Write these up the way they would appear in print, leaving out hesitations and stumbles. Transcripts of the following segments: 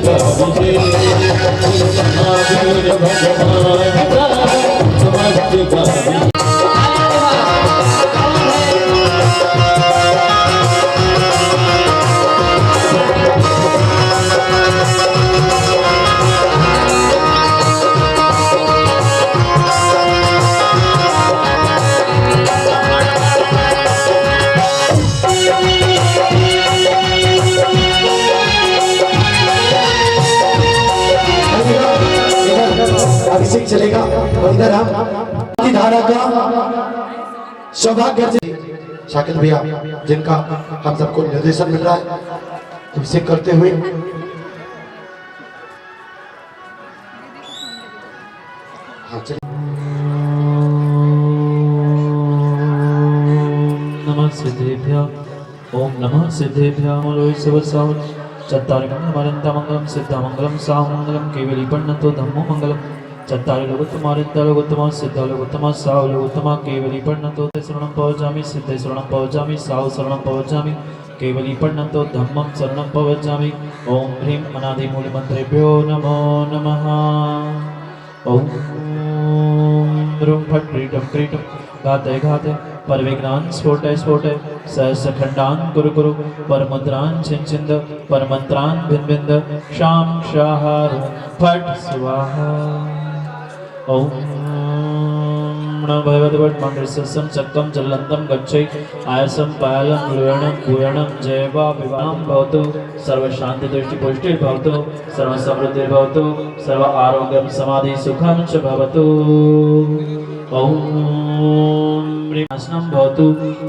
गाविजे महावीर भगवान का नमस्ते गाविजे। अभिषेक चलेगा और इधर हम की धारा का सौभाग्य शाकिर भैया जिनका हम सबको निर्देशन मिल रहा है अभिषेक करते हुए नमः सिद्धेभ्यः ओम नमः सिद्धेभ्यः मलोय शिवसाव चत्तारि मंगलम सिद्धमंगलम सामंगलम केवलीपन्नतो धम्मो मंगलम चत्तारि लोकोत्तम सिद्ध लोकोत्तम साव लोकोत्तम केवलीपन्नतो शरणं पवजामि सिद्धे शरणं पवजामि साव शरणं पवजामि केवलीपन्नतो धम्मं शरणं पवजामि। ओम ह्रीं अनादिमूलमन्त्रेभ्यो नमो नमः। ओम ह्रूं फट् क्रीटं क्रीटं घातय घातय परविघ्नान् स्फोटय स्फोटय सहस्रखण्डान् कुरु कुरु परमुद्रान् छिञ्छिन्द परमन्त्रान् भिन्विन्द शां शाः फट् स्वाहा। ओम नमो भगवते मंडलसं चक्रं ज्वलन्तं गच्छै आयसं पायलं ग्लूयणं भूयणं जयवा विवाहं भवतु सर्वशान्तिदृष्टिपुष्टिर्भवतु सर्वसमृद्धिर्भवतु सर्व आरोग्यं समाधि सुखं च भवतु। ओम नाशनं भवतु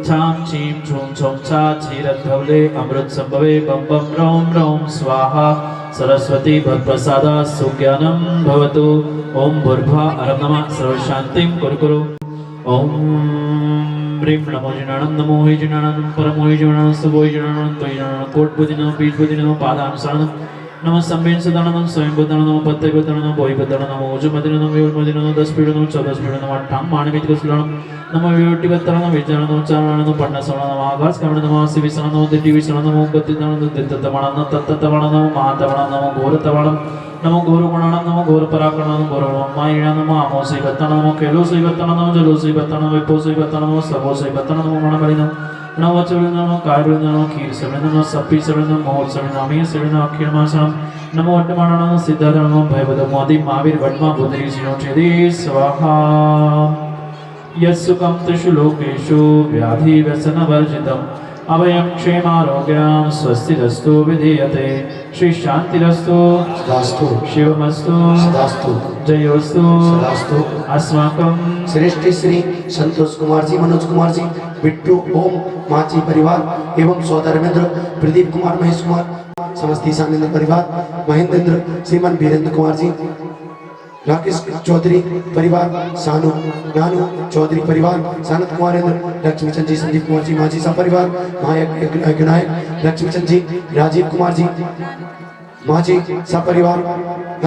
छां छीं छूं छौं छा क्षीरद्धवले अमृत संभवे बम बम रौं रौं स्वाहा सरस्वती भवत्प्रसादा सुज्ञानं भवतु। ओम भूर्भुवः अरं नमः सर्वशान्तिं कुरु कुरु। ओम ह्रीं नमो जिनानं नमो हि जिनानं परमो हि जिनानं शुभो हि जिनानं त्वयि जिनानं कोटिबुद्धिनमो बीजबुद्धिनमो पादां शरणं नमः संवेन सदानंदं स्वयं बुद्धानं नमः पत्ते बुद्धानं नमः बोहि बुद्धानं नमः उजुमदिनं नमः विवुर्मदिनं नमः दशपीडं नमः चौदशपीडं नमः अट्ठां माणिमितिकुशलं नमः विवुर्टिवत्तरं नमः विज्ञानं नमः चारणं नमः पन्नसवनं नमः आकाशकमलं नमः शिविसनं नमः दिट्टिविसनं नमः गतिनं नमः दित्ततमणं नमः तत्ततमणं नमः महातमणं नमः घोरतमणं नमो घोरगुणानं नमो घोरपराक्रमं नमो घोरमायिणं नमः आमोसैवत्तनं नमः कैलोसैवत्तनं नमः जलोसैवत्तनं नमः विपोसैवत्तनं नमः सबोसैवत्तनं नमः मणबलिनं नमः वचनं नमः कार्यं नमः क्षीरसवनं नमः सप्पीसवनं नमः महोत्सवनं अमीयसवनं अक्षीरमासनं नमो वड्डमानं नमः सिद्धार्थं नमः भयवदमादि महावीर वड्मा बुद्धि सिनोचेदि स्वाहा। यस्सुखं त्रिषु लोकेषु व्याधि व्यसनवर्जितम् अभयं क्षेमारोग्यं स्वस्तिरस्तु विधीयते श्री शान्तिरस्तु सदास्तु शिवमस्तु सदास्तु जयोस्तु सदास्तु। अस्माकं श्रेष्ठ श्री संतोष कुमार जी मनोज कुमार जी बिट्टू ओम माची परिवार एवं सौधर्मेंद्र प्रदीप कुमार महेश कुमार समस्त ईशानेन्द्र परिवार महेंद्र श्रीमान वीरेंद्र कुमार जी राकेश चौधरी परिवार सानू नानू चौधरी परिवार सानत कुमारेंद्र लक्ष्मीचंद जी संदीप कुमार जी माझी सा परिवार महायक विनायक लक्ष्मीचंद जी राजीव कुमार जी माझी सा परिवार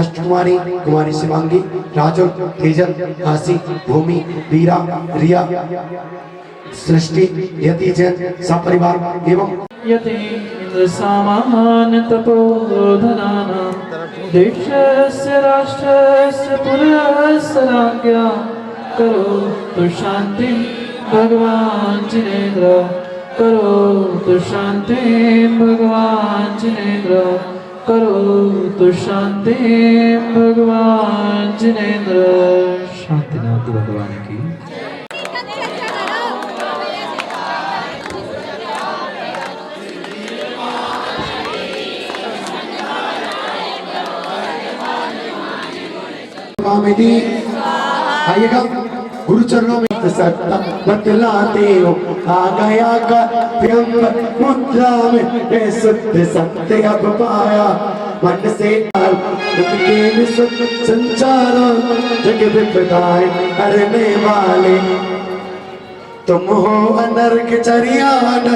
अष्ट कुमारी कुमारी शिवांगी राजुल तेजल आसी भूमि वीरा रिया सृष्टि यति जैन सा परिवार एवं यतीन्द्र सामान तपोधनानां देशस्य राष्ट्रस्य पुरस्य राज्ञा करोतु शान्तिं भगवान् जिनेन्द्र करोतु शान्तिं भगवान् जिनेन्द्र करोतु शान्तिं भगवान् जिनेन्द्र। शांतिनाथ भगवान की। आइएगा गुरु चरणों में सत्ता बतलाते हो आ गया का मुद्रा में ये शुद्ध सत्य अब पाया मन से के संचार जग विपदाएं करने वाले तुम हो अनर्क चरियान।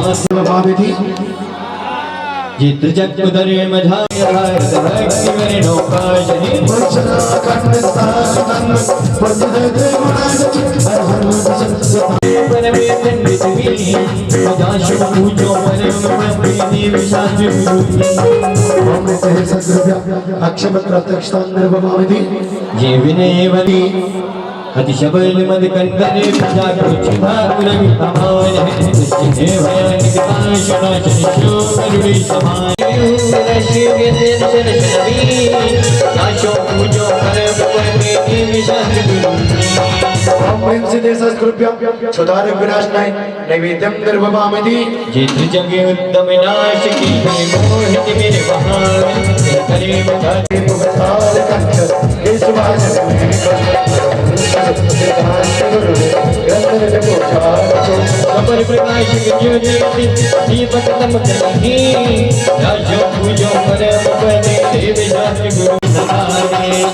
बाबा विधि चित्र जग उदरे मझाय भक्ति मेरे नौकाशनी वचना खंड स्थान वज्रद गुणाज हर हर मन में दंडित मिली मदाशु पूजो मन में प्रीति विशाल ओम से सद्रव्य अक्षम प्रत्यक्षतां निर्भवा विधि जे विनय वली अतिशबल मद कंदरे प्रजा कुचिता कुलवि समान है निश्चित भयानिक पाशना शनिशो करुणी समान शिव के दर्शन शनवी दाशो पूजो करे भगवती विशाल ओम से सद्रव्य सुधार विनाशनाय नैवेद्यम निर्भवा विधि चित्र जगे उत्तम नाश की मोहित मेरे बहार करे बता पुकार कंठ इस वास अपर प्रकाश ज्योति दीपक तम कहीं राजो पूजो करे भगवती देव शास्त्र गुरु सहारे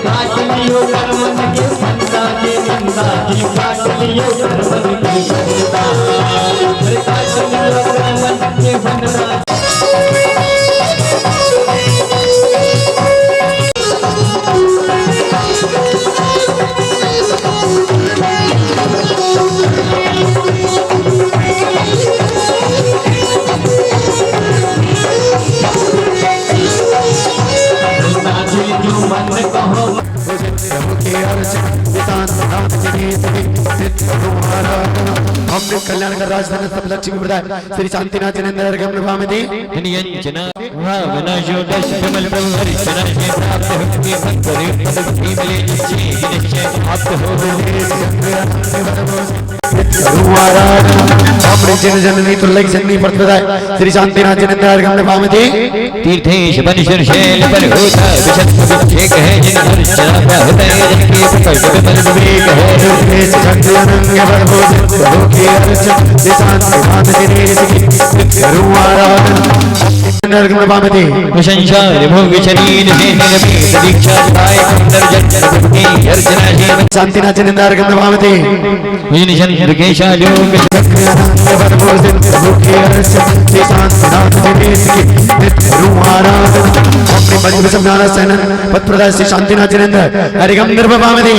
काटलियो कर्मन के फंदा के निंदा की काटलियो कर्मन के फंदा काटलियो कर्मन के फंदा अमृत कल्याण का राजधानी सब लक्ष्मी प्रदाय श्री शांतिनाथ जनेन्द्र गम भामति नियंजना भावनाशो दश कमल प्रभु हरिचरण के प्राप्त भक्ति भक्ति भक्ति मिले निश्चय प्राप्त हो अमृत जन जननी तुल्लक जननी प्रदाय श्री शांतिनाथ जनेन्द्र गम भामति तीर्थेश बनिशर शैल पर होता विशत विक्षेक है जिन हरिचरण का होता है जिनके प्रकट कमल विवेक है तीर्थेश शक्तियानंद प्रभु के अर्चन शांतिनाथ जनेन्द्र गम भामति संसार भोग शरीर से निर्भीत दीक्षा पाए सुंदर जन की अर्चना से शांतिनाथ जनेन्द्र गम भामति मुझे चंद्र के शालोक श्री शांतिनाथ जनेन्द्र हरिगम निर्भवामति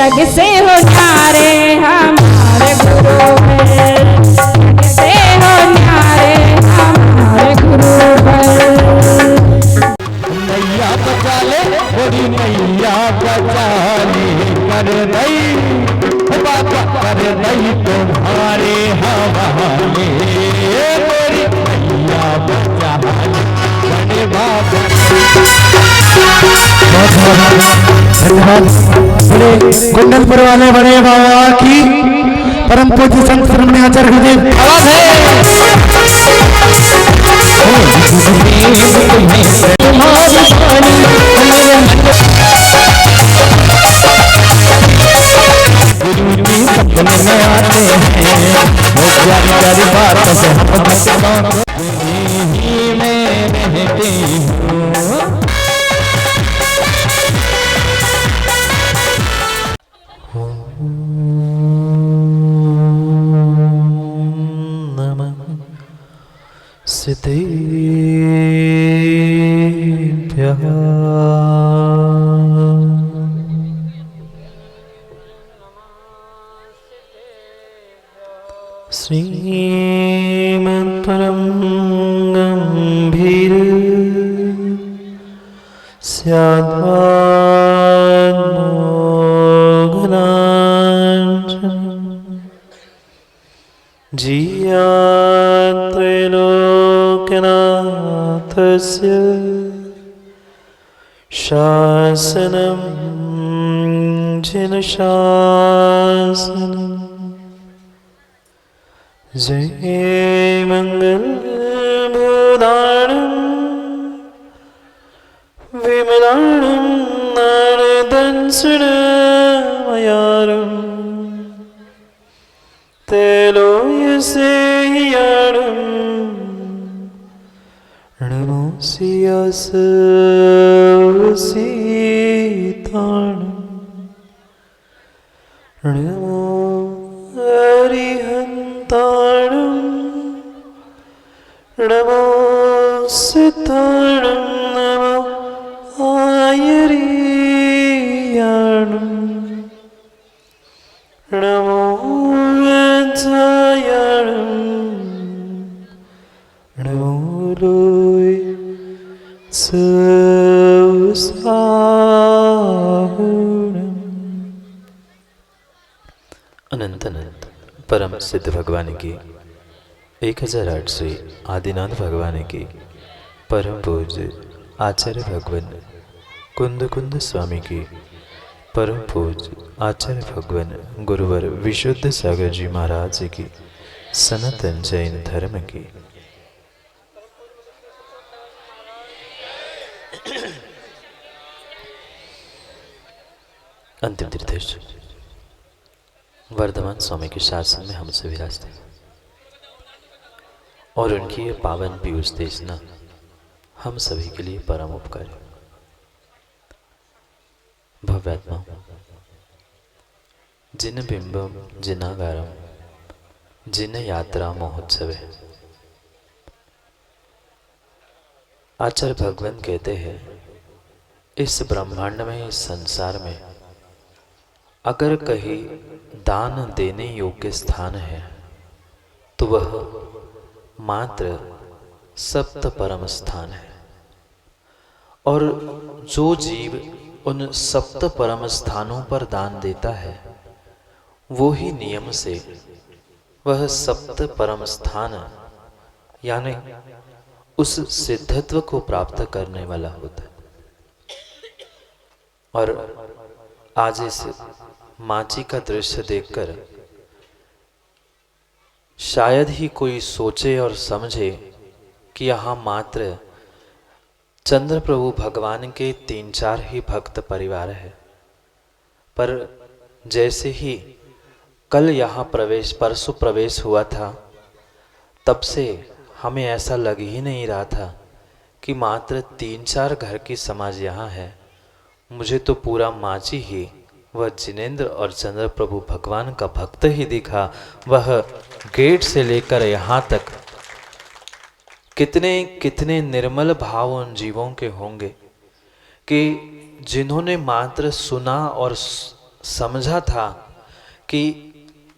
जग से हो न्यारे हमारे गुरुवर, जग से हो न्यारे हमारे गुरुवर। नैया बचा ले बड़ी नैया बचा ले, कर दई बाबा कर दई तुम्हारे हवाले, बड़ी नैया बचा ले बड़े बाबा। कुंडलपुर वाले बड़े बाबा की परम पूज्य संत आचार्य गुरुदेव आवाज है। सिद्धेभ्यः श्रीमत्परं गम्भीर स्याद्मोघनाञ्चन जियात्रैलोक्यनाथस्य शासनं जिनशासनम् जय मंगलबोधारणं विमलाणं नारदंसुरमयारं तेलोयसेयाणं नमोऽस्याससीताणं नमो हरिहन्ताणं नमो सिद्धाणं नमो आयरीयाणं नमो वत्सायाणं नमो लोय सवसाहुणम्। अनंत अनंत परम सिद्ध भगवान की 1008 श्री आदिनाथ भगवान की परम पूज्य आचार्य भगवान कुंद कुंद स्वामी की परम पूज्य आचार्य भगवान गुरुवर विशुद्ध सागर जी महाराज की सनातन जैन धर्म की अंतिम तीर्थेश वर्धमान स्वामी के शासन में हमसे विराजते और उनकी ये पावन पीयूष देशना हम सभी के लिए परम उपकारी। भव्यात्मा जिन बिंबम जिनागारम जिन यात्रा महोत्सव है। आचार्य भगवान कहते हैं इस ब्रह्मांड में इस संसार में अगर कहीं दान देने योग्य स्थान है तो वह मात्र सप्त परम स्थान है। और जो जीव उन सप्त परम स्थानों पर दान देता है वो ही नियम से वह सप्त परम स्थान यानी उस सिद्धत्व को प्राप्त करने वाला होता है। और आज इस माची का दृश्य देखकर शायद ही कोई सोचे और समझे कि यहाँ मात्र चंद्र प्रभु भगवान के 3-4 ही भक्त परिवार है। पर जैसे ही कल यहाँ परसों प्रवेश हुआ था तब से हमें ऐसा लग ही नहीं रहा था कि मात्र 3-4 घर की समाज यहाँ है। मुझे तो पूरा माची ही वह जिनेंद्र और चंद्र प्रभु भगवान का भक्त ही दिखा। वह गेट से लेकर यहाँ तक कितने कितने निर्मल भाव उन जीवों के होंगे कि जिन्होंने मात्र सुना और समझा था कि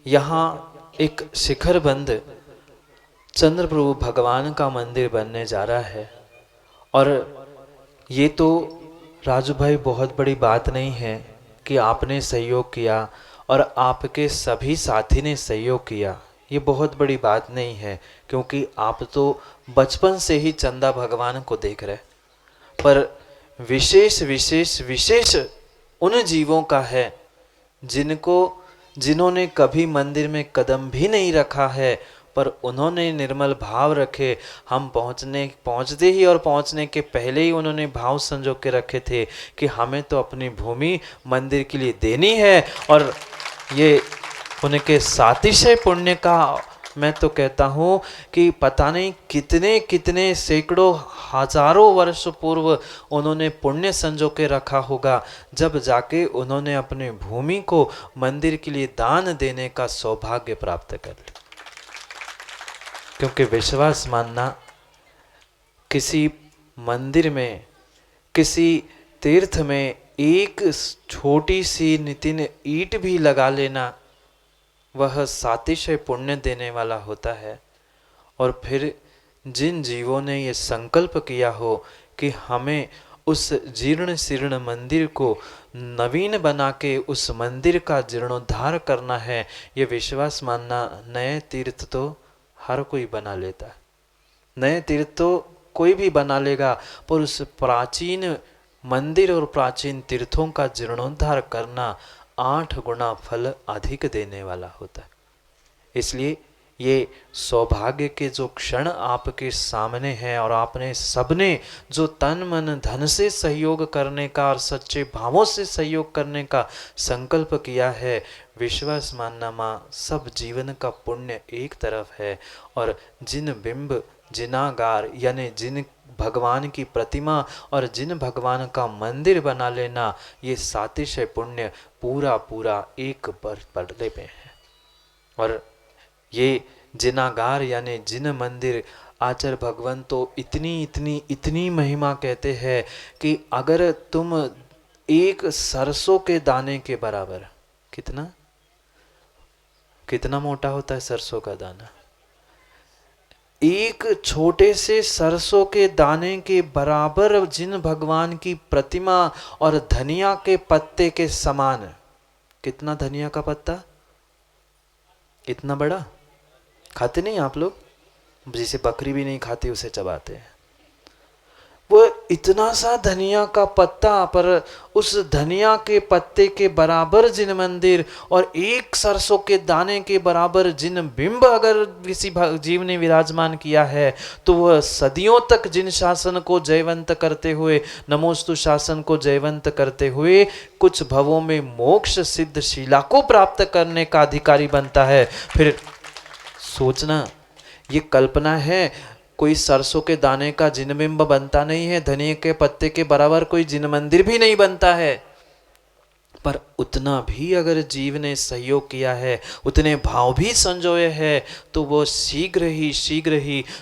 यहाँ एक शिखरबंद चंद्र प्रभु भगवान का मंदिर बनने जा रहा है। और ये तो राजू भाई बहुत बड़ी बात नहीं है कि आपने सहयोग किया और आपके सभी साथी ने सहयोग किया। ये बहुत बड़ी बात नहीं है क्योंकि आप तो बचपन से ही चंदा भगवान को देख रहे। पर विशेष विशेष विशेष उन जीवों का है जिन्होंने कभी मंदिर में कदम भी नहीं रखा है। पर उन्होंने निर्मल भाव रखे। हम पहुँचते ही और पहुँचने के पहले ही उन्होंने भाव संजो के रखे थे कि हमें तो अपनी भूमि मंदिर के लिए देनी है। और ये उनके सातिशय पुण्य का मैं तो कहता हूँ कि पता नहीं कितने कितने सैकड़ों हजारों वर्ष पूर्व उन्होंने पुण्य संजो के रखा होगा, जब जाके उन्होंने अपने भूमि को मंदिर के लिए दान देने का सौभाग्य प्राप्त कर लिया। क्योंकि विश्वास मानना, किसी मंदिर में, किसी तीर्थ में एक छोटी सी नितिन ईंट भी लगा लेना, वह सातिशय पुण्य देने वाला होता है। और फिर जिन जीवों ने ये संकल्प किया हो कि हमें उस जीर्ण शीर्ण मंदिर को नवीन बना के उस मंदिर का जीर्णोद्धार करना है, ये विश्वास मानना, नए तीर्थ तो हर कोई बना लेता है, नए तीर्थ तो कोई भी बना लेगा, पर उस प्राचीन मंदिर और प्राचीन तीर्थों का जीर्णोद्धार करना 8 गुना फल अधिक देने वाला होता है। इसलिए ये सौभाग्य के जो क्षण आपके सामने हैं और आपने सबने जो तन मन धन से सहयोग करने का और सच्चे भावों से सहयोग करने का संकल्प किया है, विश्वास मानना माँ, सब जीवन का पुण्य एक तरफ है। और जिन बिंब, जिनागार यानी जिन भगवान की प्रतिमा और जिन भगवान का मंदिर बना लेना, ये सातिशय पुण्य पूरा पूरा एक पर्दे में है। और ये जिनागार यानी जिन मंदिर, आचार्य भगवान तो इतनी इतनी इतनी महिमा कहते हैं कि अगर तुम एक सरसों के दाने के बराबर, कितना कितना मोटा होता है सरसों का दाना, एक छोटे से सरसों के दाने के बराबर जिन भगवान की प्रतिमा और धनिया के पत्ते के समान, कितना धनिया का पत्ता, इतना बड़ा, खाते नहीं आप लोग, जिसे बकरी भी नहीं खाती उसे चबाते हैं, वो इतना सा धनिया का पत्ता, पर उस धनिया के पत्ते के बराबर जिन मंदिर और एक सरसों के दाने के बराबर जिन बिंब अगर किसी जीव ने विराजमान किया है, तो वह सदियों तक जिन शासन को जयवंत करते हुए, नमोस्तु शासन को जयवंत करते हुए कुछ भवों में मोक्ष सिद्ध शीला को प्राप्त करने का अधिकारी बनता है। फिर सोचना, ये कल्पना है, कोई सरसों के दाने का जिन बिंब बनता नहीं है, धनिया के पत्ते के बराबर कोई जिन मंदिर भी नहीं बनता है, पर उतना भी अगर जीव ने सहयोग किया है, उतने भाव भी संजोए है, तो वो शीघ्र ही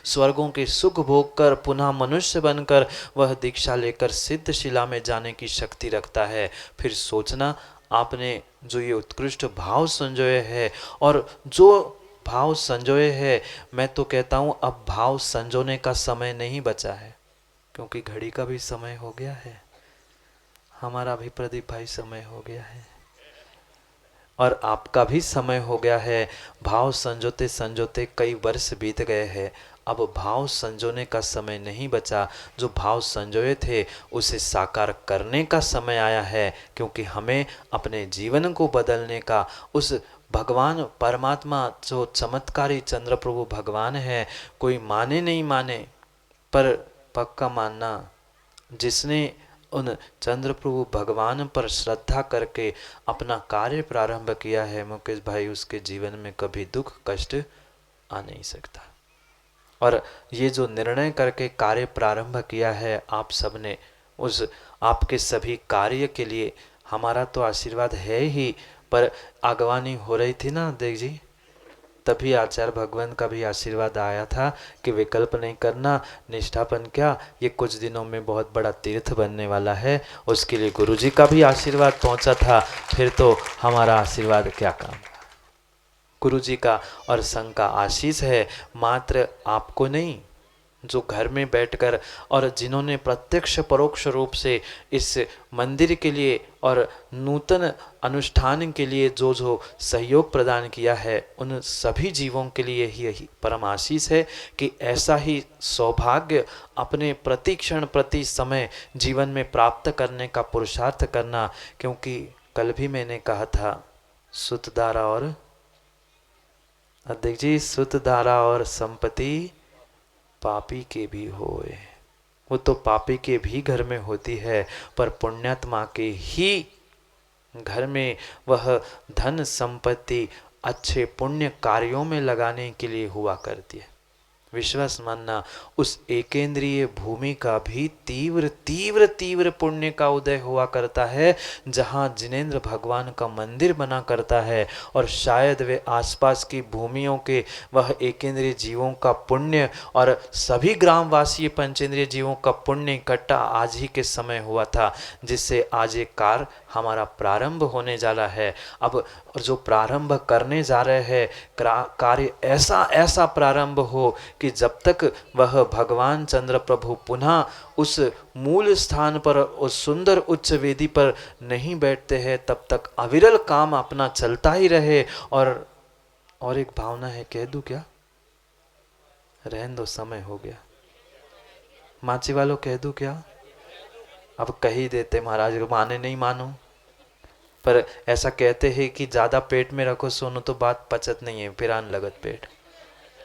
स्वर्गों के सुख भोग कर पुनः मनुष्य बनकर वह दीक्षा लेकर सिद्ध शिला में जाने की शक्ति रखता है। फिर सोचना, आपने जो ये उत्कृष्ट भाव संजोए है और जो भाव संजोए है, मैं तो कहता हूँ अब भाव संजोने का समय नहीं बचा है, क्योंकि घड़ी का भी समय हो गया है, हमारा भी प्रदीप भाई समय हो गया है और आपका भी समय हो गया है। भाव संजोते संजोते कई वर्ष बीत गए हैं, अब भाव संजोने का समय नहीं बचा। जो भाव संजोए थे उसे साकार करने का समय आया है, क्योंकि हमें अपने जीवन को बदलने का, उस भगवान परमात्मा जो चमत्कारी चंद्र प्रभु भगवान है, कोई माने नहीं माने पर पक्का मानना, जिसने उन चंद्र प्रभु भगवान पर श्रद्धा करके अपना कार्य प्रारंभ किया है मुकेश भाई, उसके जीवन में कभी दुख कष्ट आ नहीं सकता। और ये जो निर्णय करके कार्य प्रारंभ किया है आप सबने, उस आपके सभी कार्य के लिए हमारा तो आशीर्वाद है ही, पर आगवानी हो रही थी ना देख जी, तभी आचार्य भगवान का भी आशीर्वाद आया था कि विकल्प नहीं करना, निष्ठापन क्या, ये कुछ दिनों में बहुत बड़ा तीर्थ बनने वाला है, उसके लिए गुरुजी का भी आशीर्वाद पहुंचा था। फिर तो हमारा आशीर्वाद क्या काम, गुरुजी का और संघ का आशीष है, मात्र आपको नहीं, जो घर में बैठकर और जिन्होंने प्रत्यक्ष परोक्ष रूप से इस मंदिर के लिए और नूतन अनुष्ठान के लिए जो जो सहयोग प्रदान किया है, उन सभी जीवों के लिए यही परम आशीष है कि ऐसा ही सौभाग्य अपने प्रति क्षण प्रति समय जीवन में प्राप्त करने का पुरुषार्थ करना। क्योंकि कल भी मैंने कहा था, सुतदारा और अध्यक्ष जी, सुत धारा और संपत्ति पापी के भी होए। वो तो पापी के भी घर में होती है, पर पुण्यात्मा के ही घर में वह धन संपत्ति अच्छे पुण्य कार्यों में लगाने के लिए हुआ करती है। विश्वास मानना, उस एकेंद्रीय भूमि का भी तीव्र तीव्र तीव्र पुण्य का उदय हुआ करता है, जहाँ जिनेंद्र भगवान का मंदिर बना करता है। और शायद वे आसपास की भूमियों के वह एकेंद्रीय जीवों का पुण्य और सभी ग्रामवासी पंचेंद्रीय जीवों का पुण्य इकट्ठा आज ही के समय हुआ था, जिससे आज एक कार्य हमारा प्रारंभ होने जाला है। अब जो प्रारंभ करने जा रहे हैं, कार्य ऐसा ऐसा प्रारंभ हो कि जब तक वह भगवान चंद्र प्रभु पुनः उस मूल स्थान पर, उस सुंदर उच्च वेदी पर नहीं बैठते हैं, तब तक अविरल काम अपना चलता ही रहे। और एक भावना है, कह दूं क्या? रहने दो, समय हो गया। माची वालों कह दूं क्या? अब कह ही देते महाराज, माने नहीं मानो, पर ऐसा कहते हैं कि ज़्यादा पेट में रखो सोनू तो बात पचत नहीं है, फिर आन लगत पेट।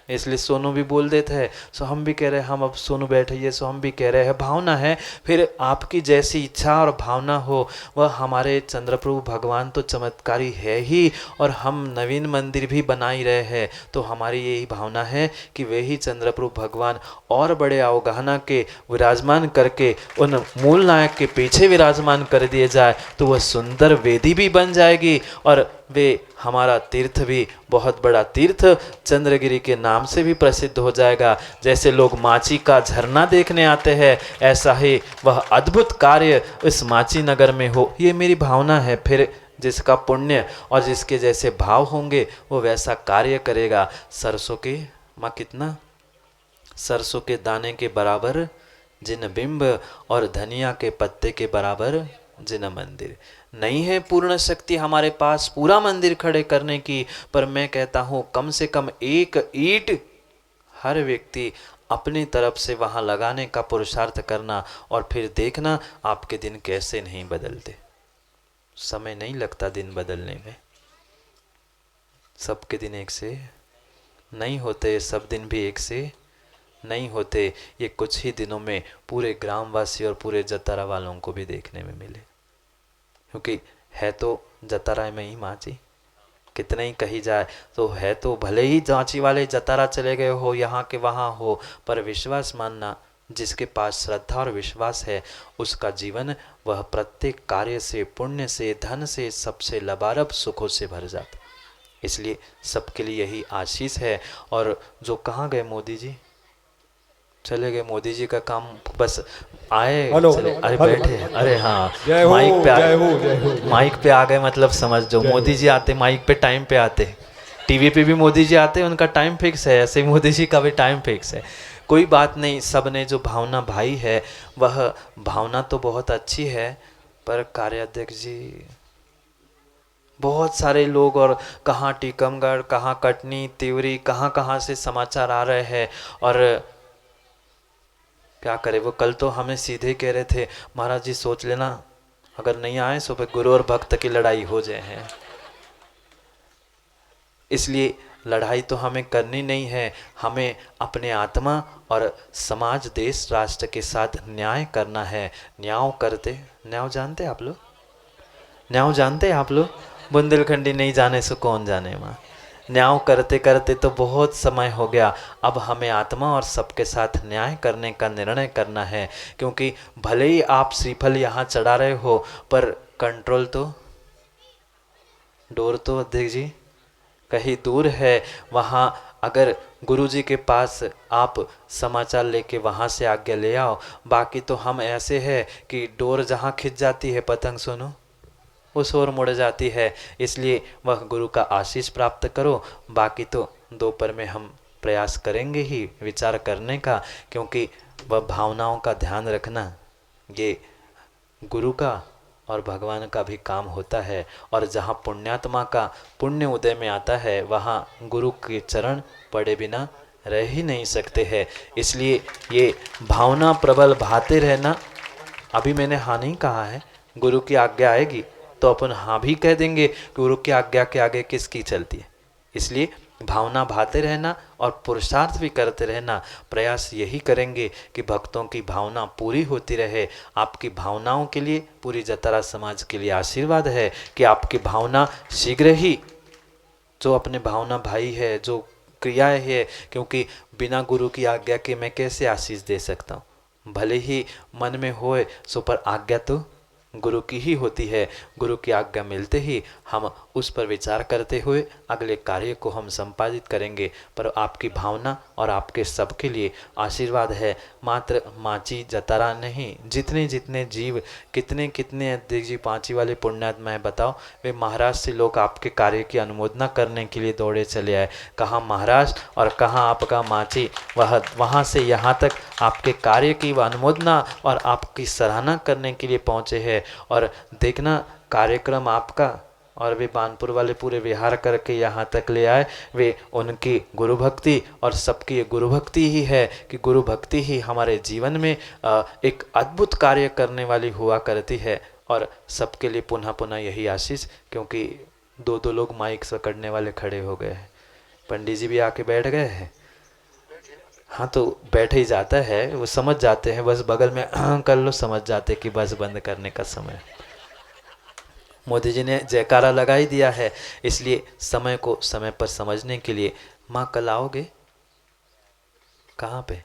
इसलिए सोनू भी बोल देते हैं, सो हम भी कह रहे हैं, हम अब सोनू बैठिए, सो हम भी कह रहे हैं। भावना है, फिर आपकी जैसी इच्छा और भावना हो। वह हमारे चंद्रप्रभु भगवान तो चमत्कारी है ही, और हम नवीन मंदिर भी बना ही रहे हैं, तो हमारी यही भावना है कि वे ही चंद्रप्रभु भगवान और बड़े अवगाहना के विराजमान करके उन मूल नायक के पीछे विराजमान कर दिए जाए, तो वह सुंदर वेदी भी बन जाएगी, और वे हमारा तीर्थ भी बहुत बड़ा तीर्थ चंद्रगिरी के नाम से भी प्रसिद्ध हो जाएगा। जैसे लोग माची का झरना देखने आते हैं, ऐसा ही वह अद्भुत कार्य इस माची नगर में हो, ये मेरी भावना है। फिर जिसका पुण्य और जिसके जैसे भाव होंगे वो वैसा कार्य करेगा। सरसों के माँ कितना, सरसों के दाने के बराबर जिन बिंब, और धनिया के पत्ते के बराबर जिन मंदिर। नहीं है पूर्ण शक्ति हमारे पास पूरा मंदिर खड़े करने की, पर मैं कहता हूँ कम से कम एक ईंट हर व्यक्ति अपनी तरफ से वहाँ लगाने का पुरुषार्थ करना, और फिर देखना आपके दिन कैसे नहीं बदलते। समय नहीं लगता दिन बदलने में, सबके दिन एक से नहीं होते, सब दिन भी एक से नहीं होते। ये कुछ ही दिनों में पूरे ग्रामवासी और पूरे जतारा वालों को भी देखने में मिले, क्योंकि है तो जतारा में ही माची, कितना ही कही जाए तो है तो, भले ही जांची वाले जतारा चले गए हो, यहाँ के वहाँ हो, पर विश्वास मानना, जिसके पास श्रद्धा और विश्वास है उसका जीवन वह प्रत्येक कार्य से, पुण्य से, धन से, सबसे लबारब सुखों से भर जाता। इसलिए सबके लिए यही आशीष है। और जो कहाँ गए मोदी जी, चले गए मोदी जी का काम, बस आए चले, अरे बैठे, अरे हाँ माइक पे आए, माइक पे आ गए, मतलब समझ जो मोदी जी आते माइक पे टाइम पे आते, टीवी पे भी मोदी जी आते, उनका टाइम फिक्स है, ऐसे मोदी जी का भी टाइम फिक्स है। कोई बात नहीं, सब ने जो भावना भाई है वह भावना तो बहुत अच्छी है, पर कार्याध्यक्ष जी बहुत सारे लोग, और कहाँ टीकमगढ़, कहाँ कटनी, तिवरी, कहाँ कहाँ से समाचार आ रहे हैं। और क्या करे, वो कल तो हमें सीधे कह रहे थे, महाराज जी सोच लेना अगर नहीं आए तो फिर गुरु और भक्त की लड़ाई हो जाए है। इसलिए लड़ाई तो हमें करनी नहीं है, हमें अपने आत्मा और समाज, देश, राष्ट्र के साथ न्याय करना है। न्याय करते, न्याय जानते आप लोग, न्याय जानते आप लोग, बुंदेलखंडी नहीं जाने से कौन जाने माँ। न्याय करते करते तो बहुत समय हो गया, अब हमें आत्मा और सबके साथ न्याय करने का निर्णय करना है। क्योंकि भले ही आप श्रीफल यहाँ चढ़ा रहे हो, पर कंट्रोल तो, डोर तो अध्यक्ष जी कहीं दूर है। वहाँ अगर गुरु जी के पास आप समाचार लेके वहाँ से आज्ञा ले आओ, बाकी तो हम ऐसे है कि डोर जहाँ खिंच जाती है पतंग सुनो उस ओर मुड़ जाती है। इसलिए वह गुरु का आशीष प्राप्त करो, बाकी तो दोपहर में हम प्रयास करेंगे ही विचार करने का, क्योंकि वह भावनाओं का ध्यान रखना ये गुरु का और भगवान का भी काम होता है। और जहाँ पुण्यात्मा का पुण्य उदय में आता है, वहाँ गुरु के चरण पड़े बिना रह ही नहीं सकते हैं। इसलिए ये भावना प्रबल भाते रहना, अभी मैंने हाँ नहीं कहा है, गुरु की आज्ञा आएगी तो अपन हाँ भी कह देंगे, गुरु की आज्ञा के आगे किसकी चलती है। इसलिए भावना भाते रहना और पुरुषार्थ भी करते रहना। प्रयास यही करेंगे कि भक्तों की भावना पूरी होती रहे। आपकी भावनाओं के लिए पूरी जतारा समाज के लिए आशीर्वाद है कि आपकी भावना शीघ्र ही, जो अपने भावना भाई है, जो क्रियाएं है, क्योंकि बिना गुरु की आज्ञा के मैं कैसे आशीष दे सकता हूँ। भले ही मन में होए सो पर आज्ञा तो गुरु की ही होती है। गुरु की आज्ञा मिलते ही हम उस पर विचार करते हुए अगले कार्य को हम संपादित करेंगे। पर आपकी भावना और आपके सबके लिए आशीर्वाद है। मात्र माची जतारा नहीं, जितने जितने जीव, कितने कितने अध्यक्ष जी पांची वाले पुण्यात्माएं बताओ, वे महाराष्ट्र से लोग आपके कार्य की अनुमोदना करने के लिए दौड़े चले आए। कहाँ महाराष्ट्र और कहाँ आपका माची, वहाँ से यहाँ तक आपके कार्य की अनुमोदना और आपकी सराहना करने के लिए पहुँचे हैं। और देखना कार्यक्रम आपका, और वे बानपुर वाले पूरे विहार करके यहाँ तक ले आए। वे उनकी गुरु भक्ति और सबकी ये गुरु भक्ति ही है कि गुरु भक्ति ही हमारे जीवन में एक अद्भुत कार्य करने वाली हुआ करती है। और सबके लिए पुनः पुनः यही आशीष, क्योंकि दो दो लोग माइक पकड़ने वाले खड़े हो गए हैं। पंडित जी भी आके बैठ गए हैं। हाँ, तो बैठ ही जाता है, वो समझ जाते हैं, बस बगल में कर लो, समझ जाते कि बस बंद करने का समय। मोदी जी ने जयकारा लगा ही दिया है, इसलिए समय को समय पर समझने के लिए। माँ कल आओगे? कहाँ पे?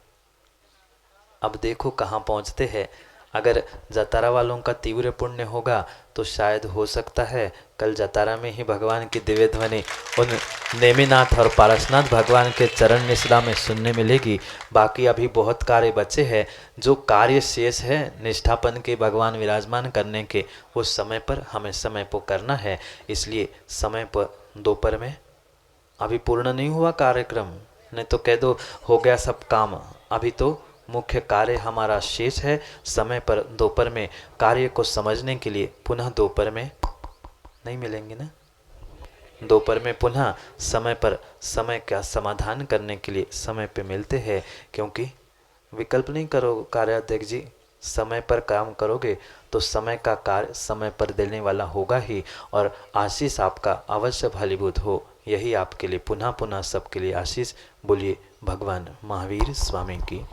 अब देखो कहाँ पहुँचते हैं। अगर जतारा वालों का तीव्र पुण्य होगा तो शायद हो सकता है कल जतारा में ही भगवान की दिव्य ध्वनि उन नेमिनाथ और पारसनाथ भगवान के चरण निसला में सुनने मिलेगी। बाकी अभी बहुत कार्य बचे हैं, जो कार्य शेष है निष्ठापन के भगवान विराजमान करने के, वो समय पर हमें समय पर करना है। इसलिए समय पर दोपहर में अभी पूर्ण नहीं हुआ कार्यक्रम, नहीं तो कह दो हो गया सब काम। अभी तो मुख्य कार्य हमारा शेष है। समय पर दोपहर में कार्य को समझने के लिए पुनः दोपहर में नहीं मिलेंगे ना, दोपहर में पुनः समय पर समय का समाधान करने के लिए समय पे मिलते हैं। क्योंकि विकल्प नहीं करो कार्याध्यक्ष जी, समय पर काम करोगे तो समय का कार्य समय पर देने वाला होगा ही, और आशीष आपका अवश्य फलीभूत हो, यही आपके लिए पुनः पुनः सबके लिए आशीष। बोलिए भगवान महावीर स्वामी की।